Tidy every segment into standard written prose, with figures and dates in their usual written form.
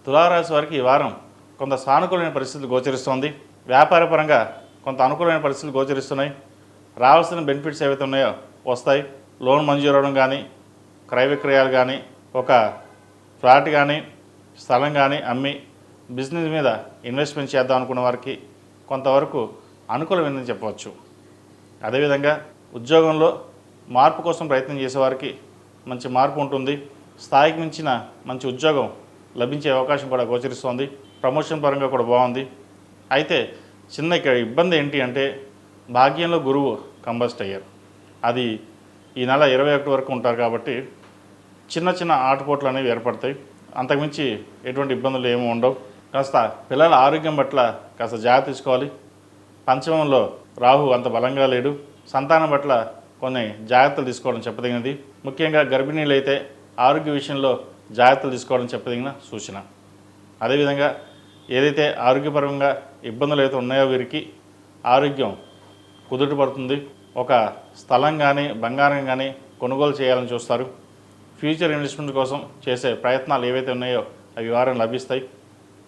తులారాశి వారికి ఈ వారం కొంత సానుకూలమైన పరిస్థితులు గోచరిస్తోంది. వ్యాపారపరంగా కొంత అనుకూలమైన పరిస్థితులు గోచరిస్తున్నాయి. రావాల్సిన బెనిఫిట్స్ ఏవైతే ఉన్నాయో వస్తాయి. లోన్ మంజూరు అవ్వడం కానీ, క్రయ విక్రయాలు కానీ, ఒక ఫ్లాట్ కానీ, స్థలం కానీ అమ్మి బిజినెస్ మీద ఇన్వెస్ట్మెంట్ చేద్దాం అనుకున్న వారికి కొంతవరకు అనుకూలమైందని చెప్పవచ్చు. అదేవిధంగా ఉద్యోగంలో మార్పు కోసం ప్రయత్నం చేసేవారికి మంచి మార్పు ఉంటుంది. స్థాయికి మించిన మంచి ఉద్యోగం లభించే అవకాశం కూడా గోచరిస్తోంది. ప్రమోషన్ పరంగా కూడా బాగుంది. అయితే చిన్న ఇక్కడ ఇబ్బంది ఏంటి అంటే భాగ్యంలో గురువు కంబస్ట్ అయ్యారు. అది ఈ నెల 21 వరకు ఉంటారు కాబట్టి చిన్న చిన్న ఆటపోట్లు అనేవి ఏర్పడతాయి. అంతకుమించి ఎటువంటి ఇబ్బందులు ఏమీ ఉండవు. కాస్త పిల్లల ఆరోగ్యం పట్ల కాస్త జాగ్రత్త తీసుకోవాలి. పంచమంలో రాహు అంత బలంగా లేడు. సంతానం పట్ల కొన్ని జాగ్రత్తలు తీసుకోవడం చెప్పదగినది. ముఖ్యంగా గర్భిణీలు అయితే ఆరోగ్య విషయంలో జాగ్రత్తలు తీసుకోవడం చెప్పదగిన సూచన. అదేవిధంగా ఏదైతే ఆరోగ్యపరంగా ఇబ్బందులు అయితే ఉన్నాయో వీరికి ఆరోగ్యం కుదుట పడుతుంది. ఒక స్థలం కానీ బంగారం కానీ కొనుగోలు చేయాలని చూస్తారు. ఫ్యూచర్ ఇన్వెస్ట్మెంట్ కోసం చేసే ప్రయత్నాలు ఏవైతే ఉన్నాయో అవి వారం లభిస్తాయి.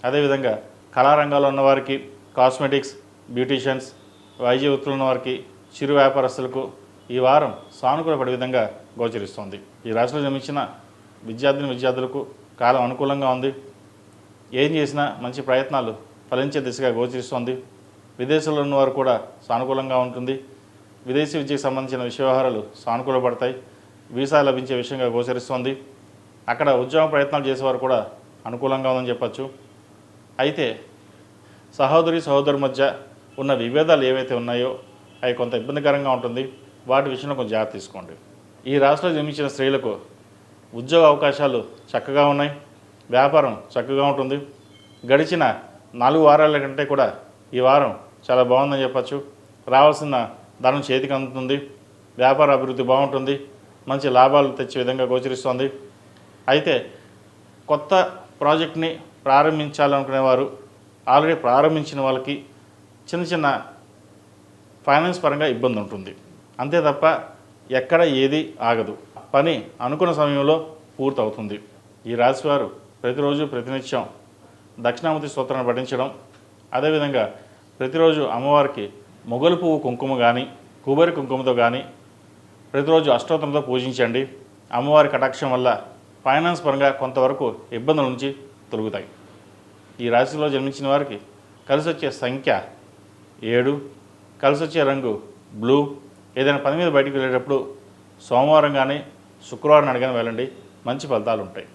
అదేవిధంగా కళారంగాల్లో ఉన్నవారికి, కాస్మెటిక్స్, బ్యూటీషియన్స్, వైద్య వృత్తులు ఉన్నవారికి, చిరు వ్యాపారస్తులకు ఈ వారం సానుకూలపడే విధంగా గోచరిస్తోంది. ఈ రాశిలో జన్మించిన విద్యార్థులకు కాలం అనుకూలంగా ఉంది. ఏం చేసినా మంచి ప్రయత్నాలు ఫలించే దిశగా గోచరిస్తోంది. విదేశాల్లో ఉన్నవారు కూడా సానుకూలంగా ఉంటుంది. విదేశీ విద్యకు సంబంధించిన వ్యవహారాలు సానుకూలపడతాయి. వీసా లభించే విషయంగా గోచరిస్తోంది. అక్కడ ఉద్యోగ ప్రయత్నాలు చేసేవారు కూడా అనుకూలంగా ఉందని చెప్పచ్చు. అయితే సహోదరు మధ్య ఉన్న విభేదాలు ఏవైతే ఉన్నాయో అవి కొంత ఇబ్బందికరంగా ఉంటుంది. వాటి విషయంలో కొంచెం జాగ్రత్త తీసుకోండి. ఈ రాశిలో జన్మించిన స్త్రీలకు ఉద్యోగ అవకాశాలు చక్కగా ఉన్నాయి. వ్యాపారం చక్కగా ఉంటుంది. గడిచిన 4 వారాల కంటే కూడా ఈ వారం చాలా బాగుందని చెప్పచ్చు. రావాల్సిన ధనం చేతికి అందుతుంది. వ్యాపార అభివృద్ధి బాగుంటుంది. మంచి లాభాలు తెచ్చే విధంగా గోచరిస్తోంది. అయితే కొత్త ప్రాజెక్ట్ని ప్రారంభించాలనుకునేవారు, ఆల్రెడీ ప్రారంభించిన వాళ్ళకి చిన్న చిన్న ఫైనాన్స్ పరంగా ఇబ్బంది ఉంటుంది. అంతే తప్ప ఎక్కడ ఏది ఆగదు. పని అనుకున్న సమయంలో పూర్తవుతుంది. ఈ రాశివారు ప్రతిరోజు ప్రతినిత్యం దక్షిణామూర్తి స్తోత్రాన్ని పఠించడం, అదేవిధంగా ప్రతిరోజు అమ్మవారికి మొగలు పువ్వు కుంకుమ కానీ, కొబ్బరి కుంకుమతో కానీ ప్రతిరోజు అష్టోత్తరంతో పూజించండి. అమ్మవారి కటాక్షం వల్ల ఫైనాన్స్ పరంగా కొంతవరకు ఇబ్బందుల నుంచి తొలగుతాయి. ఈ రాశిలో జన్మించిన వారికి కలిసి వచ్చే సంఖ్య 7, కలిసి వచ్చే రంగు బ్లూ. ఏదైనా పని మీద బయటికి వెళ్ళేటప్పుడు సోమవారం కానీ శుక్రవారం నాడు కానీ వెళ్ళండి. మంచి ఫలితాలు ఉంటాయి.